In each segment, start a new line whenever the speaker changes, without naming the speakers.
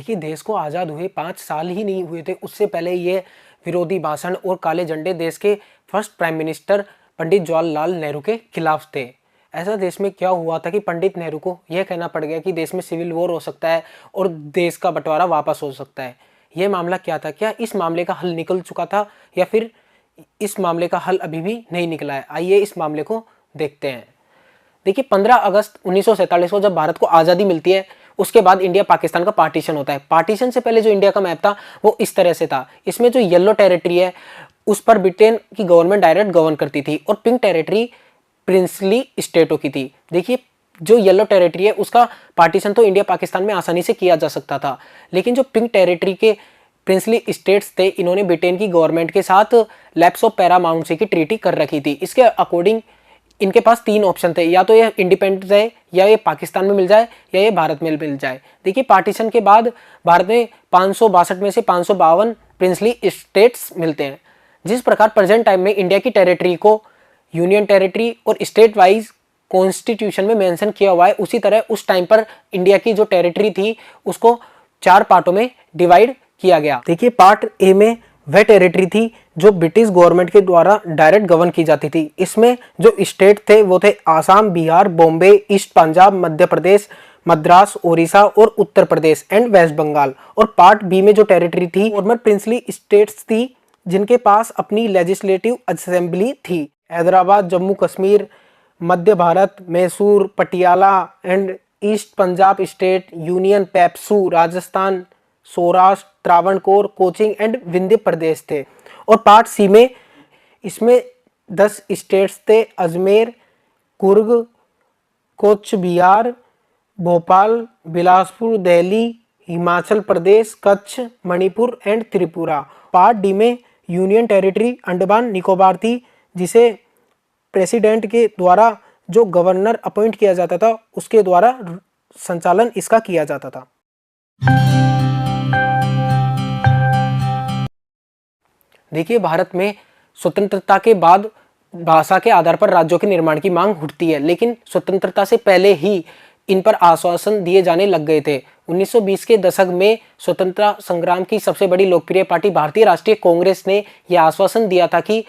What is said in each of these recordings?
देखिए, देश को आज़ाद हुए 5 साल ही नहीं हुए थे, उससे पहले ये विरोधी भाषण और काले झंडे देश के first prime minister Pandit Jawaharlal Nehru के खिलाफ थे। ऐसा देश में क्या हुआ था कि पंडित नेहरू को यह कहना पड़ गया कि देश में सिविल वॉर हो सकता है और देश का बंटवारा वापस हो सकता है। यह मामला क्या था? क्या इस मामले का हल निकल चुका था या फिर इस मामले का हल अभी भी नहीं निकला है? आइए इस मामले को देखते हैं। देखिए, 15 अगस्त 1947 को जब भारत को आज़ादी मिलती है, उसके बाद इंडिया पाकिस्तान का पार्टीशन होता है। पार्टीशन से पहले जो इंडिया का मैप था वो इस तरह से था। इसमें जो येलो टेरिटरी है उस पर ब्रिटेन की गवर्नमेंट डायरेक्ट गवर्न करती थी और पिंक टेरिटरी प्रिंसली स्टेटों की थी। देखिए, जो येलो टेरिटरी है उसका पार्टीशन तो इंडिया पाकिस्तान में आसानी से किया जा सकता था, लेकिन जो पिंक टेरिटरी के प्रिंसली स्टेट्स थे, इन्होंने ब्रिटेन की गवर्नमेंट के साथ लैप्स ऑफ पैरामाउंट की ट्रीटी कर रखी थी। इसके अकॉर्डिंग इनके पास 3 ऑप्शन थे, या तो ये इंडिपेंडेंट रहे, या ये पाकिस्तान में मिल जाए, या ये भारत में मिल जाए। देखिए, पार्टीशन के बाद भारत में 562 में से 552 प्रिंसली स्टेट्स मिलते हैं। जिस प्रकार प्रेजेंट टाइम में इंडिया की टेरिटरी को यूनियन टेरिटरी और स्टेट वाइज कॉन्स्टिट्यूशन में मेंशन किया हुआ है, उसी तरह उस टाइम पर इंडिया की जो टेरिटरी थी उसको 4 पार्टों में डिवाइड किया गया। देखिए, पार्ट ए में वह टेरिटरी थी जो ब्रिटिश गवर्नमेंट के द्वारा डायरेक्ट गवर्न की जाती थी। इसमें जो स्टेट थे वो थे आसाम, बिहार, बॉम्बे, ईस्ट पंजाब, मध्य प्रदेश, मद्रास, ओडिशा और उत्तर प्रदेश एंड वेस्ट बंगाल। और पार्ट बी में जो टेरिटरी थी फॉर्मर प्रिंसली स्टेट्स थी जिनके पास अपनी लेजिस्लेटिव असेंबली थी। Hyderabad, Jammu Kashmir, Madhya Bharat, Mysore, Patiala and East Punjab state, union PEPSU, Rajasthan, Saurashtra, Travancore, Cochin and Vindhya Pradesh थे। और पार्ट सी में इसमें 10 स्टेट्स थे: Ajmer, Coorg, Cooch Behar, Bhopal, Bilaspur, Delhi, Himachal Pradesh, Kutch, Manipur and Tripura. Part D में यूनियन टेरिटरी अंडमान निकोबार थी, जिसे प्रेसिडेंट के द्वारा जो गवर्नर अपॉइंट किया जाता था उसके द्वारा संचालन इसका किया जाता था। देखिए, भारत में स्वतंत्रता के बाद भाषा के आधार पर राज्यों के निर्माण की मांग उठती है, लेकिन स्वतंत्रता से पहले ही इन पर आश्वासन दिए जाने लग गए थे। 1920 के दशक में स्वतंत्रता संग्राम की सबसे बड़ी लोकप्रिय पार्टी भारतीय राष्ट्रीय कांग्रेस ने यह आश्वासन दिया था कि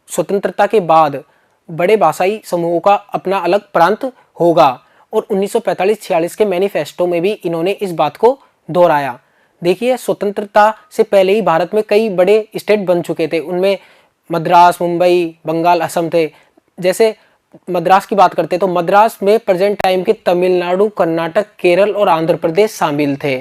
स्वतंत्रता के बाद बड़े भाषाई समूहों का अपना अलग प्रांत होगा, और 1945-46 के मैनिफेस्टो में भी इन्होंने इस बात को दोहराया। देखिए, स्वतंत्रता से पहले ही भारत में कई बड़े स्टेट बन चुके थे। उनमें मद्रास, मुंबई, बंगाल, असम थे। जैसे मद्रास की बात करते तो मद्रास में प्रेजेंट टाइम के तमिलनाडु, कर्नाटक, केरल और आंध्र प्रदेश शामिल थे।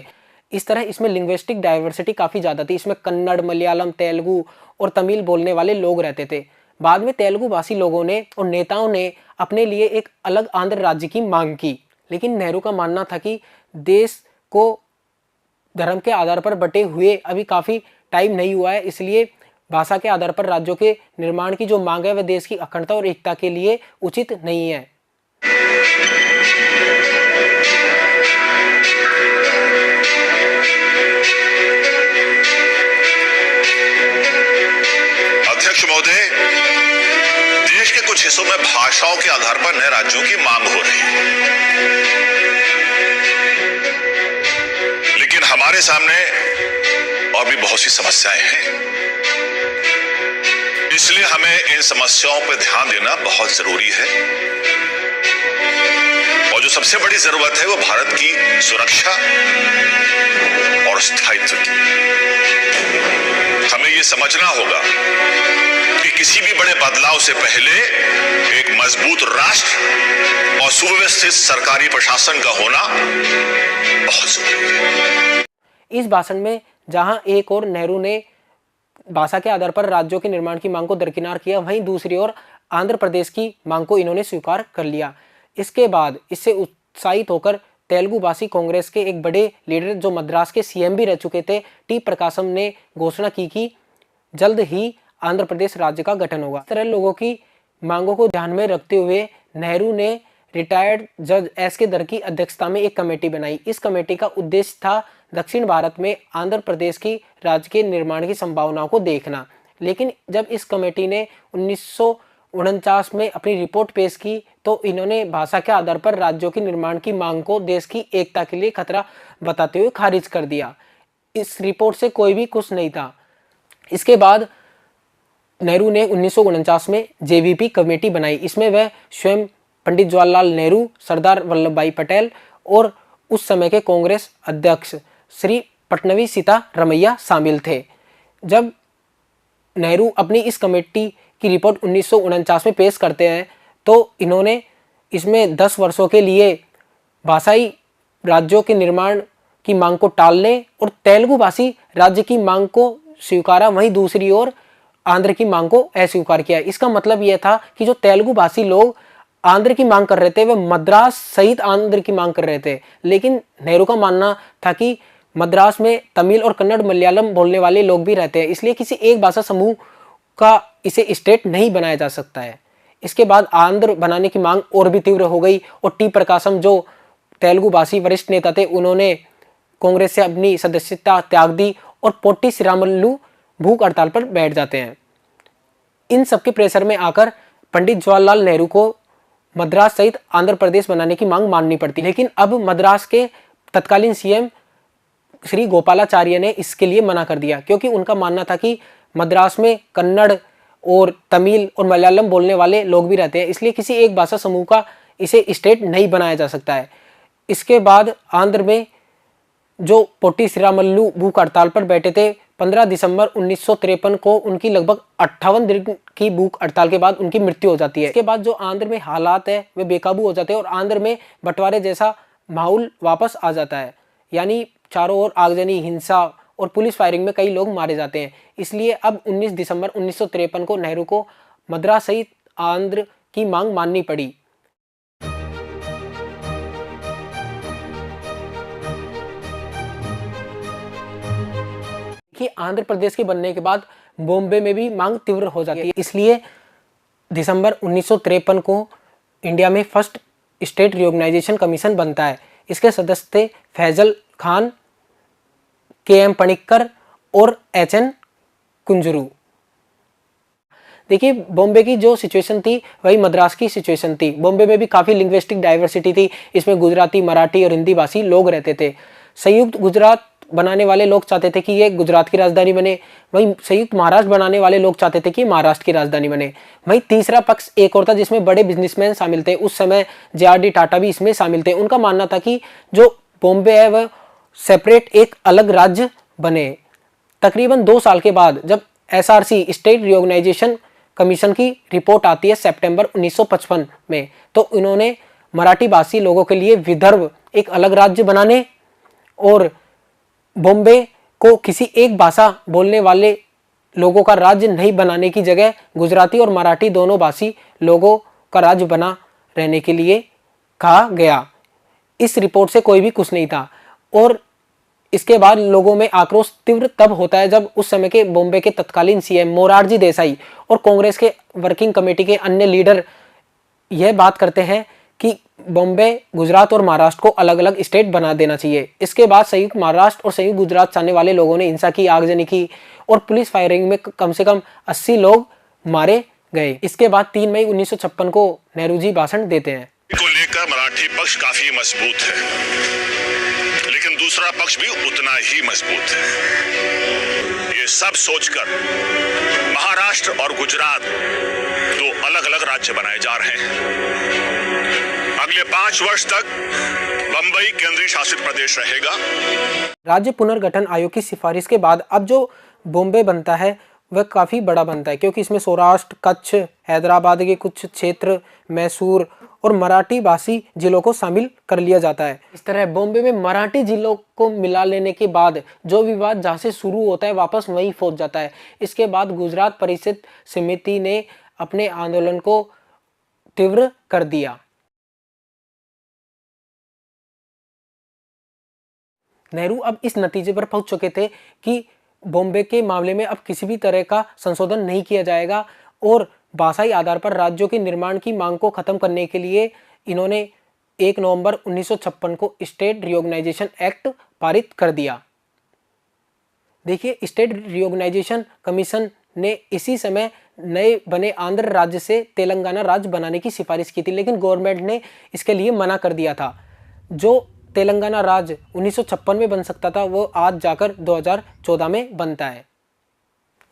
इस तरह इसमें लिंग्विस्टिक डाइवर्सिटी काफ़ी ज़्यादा थी। इसमें कन्नड़, मलयालम, तेलुगु और तमिल बोलने वाले लोग रहते थे। बाद में तेलुगु भाषी लोगों ने और नेताओं ने अपने लिए एक अलग आंध्र राज्य की मांग की, लेकिन नेहरू का मानना था कि देश को धर्म के आधार पर बटे हुए अभी काफ़ी टाइम नहीं हुआ है, इसलिए भाषा के आधार पर राज्यों के निर्माण की जो मांग है वह देश की अखंडता और एकता के लिए उचित नहीं है।
अध्यक्ष महोदय, देश के कुछ हिस्सों में भाषाओं के आधार पर नए राज्यों की मांग हो रही है, लेकिन हमारे सामने और भी बहुत सी समस्याएं हैं। इसलिए हमें इन समस्याओं पर ध्यान देना बहुत जरूरी है, और जो सबसे बड़ी जरूरत है वो भारत की सुरक्षा और स्थायित्व की। हमें ये समझना होगा कि किसी भी बड़े बदलाव से पहले एक मजबूत राष्ट्र और सुव्यवस्थित सरकारी प्रशासन का होना बहुत जरूरी है।
इस भाषण में जहां एक और नेहरू ने भाषा के आधार पर राज्यों के निर्माण की मांग को दरकिनार किया, वहीं दूसरी ओर आंध्र प्रदेश की मांग को इन्होंने स्वीकार कर लिया। इसके बाद इससे उत्साहित होकर तेलुगु भाषी कांग्रेस के एक बड़े लीडर जो मद्रास के सीएम भी रह चुके थे, टी प्रकाशम ने घोषणा की कि जल्द ही आंध्र प्रदेश राज्य का गठन होगा। इस तरह लोगों की मांगों को ध्यान में रखते हुए नेहरू ने रिटायर्ड जज एस के दर की अध्यक्षता में एक कमेटी बनाई। इस कमेटी का उद्देश्य था दक्षिण भारत में आंध्र प्रदेश की राज्य के निर्माण की संभावनाओं को देखना। लेकिन जब इस कमेटी ने 1949 में अपनी रिपोर्ट पेश की तो इन्होंने भाषा के आधार पर राज्यों के निर्माण की मांग को देश की एकता के लिए खतरा बताते हुए खारिज कर दिया। इस रिपोर्ट से कोई भी खुश नहीं था। इसके बाद नेहरू ने 1949 में जेवीपी कमेटी बनाई। इसमें वह स्वयं पंडित जवाहरलाल नेहरू, सरदार वल्लभ भाई पटेल और उस समय के कांग्रेस अध्यक्ष श्री पटनवी सीतारमैया शामिल थे। जब नेहरू अपनी इस कमेटी की रिपोर्ट 1949 में पेश करते हैं तो इन्होंने इसमें 10 वर्षों के लिए भाषाई राज्यों के निर्माण की मांग को टालने और तेलुगु भाषी राज्य की मांग को स्वीकारा, वहीं दूसरी ओर आंध्र की मांग को अस्वीकार किया। इसका मतलब यह था कि जो तेलुगु भाषी लोग आंध्र की मांग कर रहे थे वह मद्रास सहित आंध्र की मांग कर रहे थे, लेकिन नेहरू का मानना था कि मद्रास में तमिल और कन्नड़ मलयालम बोलने वाले लोग भी रहते हैं, इसलिए किसी एक भाषा समूह का इसे स्टेट नहीं बनाया जा सकता है। इसके बाद आंध्र बनाने की मांग और भी तीव्र हो गई और टी प्रकाशम जो तेलुगु भाषी वरिष्ठ नेता थे उन्होंने कांग्रेस से अपनी सदस्यता त्याग दी और पोट्टी श्रीरामुलु भूख हड़ताल पर बैठ जाते हैं। इन सबके प्रेशर में आकर पंडित जवाहरलाल नेहरू को मद्रास सहित आंध्र प्रदेश बनाने की मांग माननी पड़ती, लेकिन अब मद्रास के तत्कालीन सीएम श्री गोपालाचार्य ने इसके लिए मना कर दिया, क्योंकि उनका मानना था कि मद्रास में कन्नड़ और तमिल और मलयालम बोलने वाले लोग भी रहते हैं, इसलिए किसी एक भाषा समूह का इसे स्टेट नहीं बनाया जा सकता है। इसके बाद आंध्र में जो पोट्टी श्रीरामुलु भूख हड़ताल पर बैठे थे, 15 दिसंबर 1953 को उनकी लगभग 58 दिन की भूख हड़ताल के बाद उनकी मृत्यु हो जाती है। इसके बाद जो आंध्र में हालात है वे बेकाबू हो जाते हैं और आंध्र में बंटवारे जैसा माहौल वापस आ जाता है, यानी चारों ओर आगजनी, हिंसा और पुलिस फायरिंग में कई लोग मारे जाते हैं। इसलिए अब 19 दिसंबर 1953 को नेहरू को मद्रास सहित आंध्र की मांग माननी पड़ी। कि आंध्र प्रदेश के बनने के बाद बॉम्बे में भी मांग तीव्र हो जाती है, इसलिए दिसंबर 1953 को इंडिया में फर्स्ट स्टेट रिऑर्गेनाइजेशन कमीशन बनता है। इसके सदस्य थे फैजल खान, के.एम. पणिक्कर और एच.एन. कुंजरू। देखिए, बॉम्बे की जो सिचुएशन थी वही मद्रास की सिचुएशन थी। बॉम्बे में भी काफ़ी लिंग्विस्टिक डाइवर्सिटी थी, इसमें गुजराती, मराठी और हिंदी भाषी लोग रहते थे। संयुक्त गुजरात बनाने वाले लोग चाहते थे कि ये गुजरात की राजधानी बने, वहीं संयुक्त महाराष्ट्र बनाने वाले लोग चाहते थे कि महाराष्ट्र की राजधानी बने। वहीं तीसरा पक्ष एक और था जिसमें बड़े बिजनेसमैन शामिल थे, उस समय जे.आर.डी. टाटा भी इसमें शामिल थे। उनका मानना था कि जो बॉम्बे है वह सेपरेट एक अलग राज्य बने। तकरीबन 2 साल के बाद जब एसआरसी स्टेट रिऑर्गेनाइजेशन कमीशन की रिपोर्ट आती है सितंबर 1955 में, तो इन्होंने मराठी भाषी लोगों के लिए विदर्भ एक अलग राज्य बनाने और बॉम्बे को किसी एक भाषा बोलने वाले लोगों का राज्य नहीं बनाने की जगह गुजराती और मराठी दोनों भाषी लोगों का राज्य बना रहने के लिए कहा गया। इस रिपोर्ट से कोई भी खुश नहीं था और इसके बाद लोगों में आक्रोश तीव्र तब होता है जब उस समय के बॉम्बे के तत्कालीन सीएम मोरारजी देसाई और कांग्रेस के वर्किंग कमेटी के अन्य लीडर यह बात करते हैं कि बॉम्बे, गुजरात और महाराष्ट्र को अलग अलग स्टेट बना देना चाहिए। इसके बाद संयुक्त महाराष्ट्र और संयुक्त गुजरात चाहने वाले लोगों ने हिंसा की, आगजनी की और पुलिस फायरिंग में कम से कम 80 लोग मारे गए। इसके बाद 3 मई 1956 को नेहरू जी भाषण देते हैं।
को लेकर मराठी पक्ष काफी मजबूत है, लेकिन दूसरा पक्ष भी उतना ही मजबूत है। ये सब सोचकर महाराष्ट्र और गुजरात 2 अलग अलग राज्य बनाए जा रहे हैं। अगले 5 वर्ष तक बंबई केंद्रीय शासित प्रदेश रहेगा।
राज्य पुनर्गठन आयोग की सिफारिश के बाद अब जो बॉम्बे बनता है वह काफ़ी बड़ा बनता है, क्योंकि इसमें सौराष्ट्र, कच्छ, हैदराबाद के कुछ क्षेत्र, मैसूर और मराठी भाषी जिलों को शामिल कर लिया जाता है। इस तरह बॉम्बे में मराठी जिलों को मिला लेने के बाद जो विवाद जहाँ से शुरू होता है वापस वहीं पहुँच जाता है। इसके बाद गुजरात परिषद समिति ने अपने आंदोलन को तीव्र कर दिया। नेहरू अब इस नतीजे पर पहुंच चुके थे कि बॉम्बे के मामले में अब किसी भी तरह का संशोधन नहीं किया जाएगा और भाषाई आधार पर राज्यों के निर्माण की मांग को खत्म करने के लिए इन्होंने 1 नवंबर 1956 को स्टेट रिऑर्गेनाइजेशन एक्ट पारित कर दिया। देखिए, स्टेट रिऑर्गेनाइजेशन कमीशन ने इसी समय नए बने आंध्र राज्य से तेलंगाना राज्य बनाने की सिफारिश की थी, लेकिन गवर्नमेंट ने इसके लिए मना कर दिया था। जो तेलंगाना राज्य 1956 में बन सकता था वो आज जाकर 2014 में बनता है।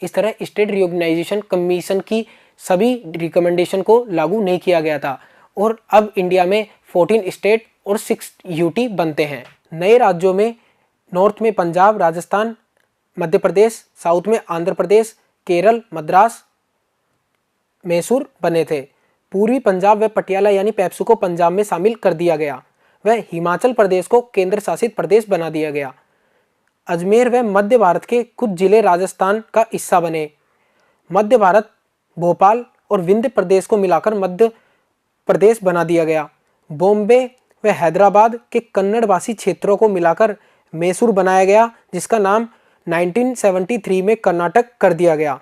इस तरह स्टेट रिऑर्गेनाइजेशन कमीशन की सभी रिकमेंडेशन को लागू नहीं किया गया था और अब इंडिया में 14 स्टेट और 6 यूटी बनते हैं। नए राज्यों में नॉर्थ में पंजाब, राजस्थान, मध्य प्रदेश, साउथ में आंध्र प्रदेश, केरल, मद्रास, मैसूर बने थे। पूर्वी पंजाब व पटियाला यानी पेप्सू को पंजाब में शामिल कर दिया गया। वह हिमाचल प्रदेश को केंद्र शासित प्रदेश बना दिया गया। अजमेर व मध्य भारत के कुछ जिले राजस्थान का हिस्सा बने। मध्य भारत, भोपाल और विंध्य प्रदेश को मिलाकर मध्य प्रदेश बना दिया गया। बॉम्बे व हैदराबाद के कन्नड़वासी क्षेत्रों को मिलाकर मैसूर बनाया गया, जिसका नाम 1973 में कर्नाटक कर दिया गया।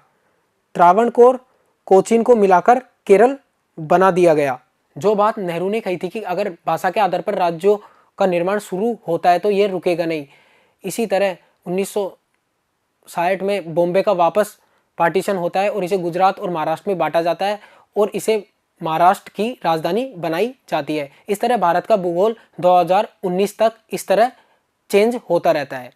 त्रावणकोर, कोचीन को मिलाकर केरल बना दिया गया। जो बात नेहरू ने कही थी कि अगर भाषा के आधार पर राज्यों का निर्माण शुरू होता है तो ये रुकेगा नहीं। इसी तरह 1960 में बॉम्बे का वापस पार्टीशन होता है और इसे गुजरात और महाराष्ट्र में बांटा जाता है और इसे महाराष्ट्र की राजधानी बनाई जाती है। इस तरह भारत का भूगोल 2019 तक इस तरह चेंज होता रहता है।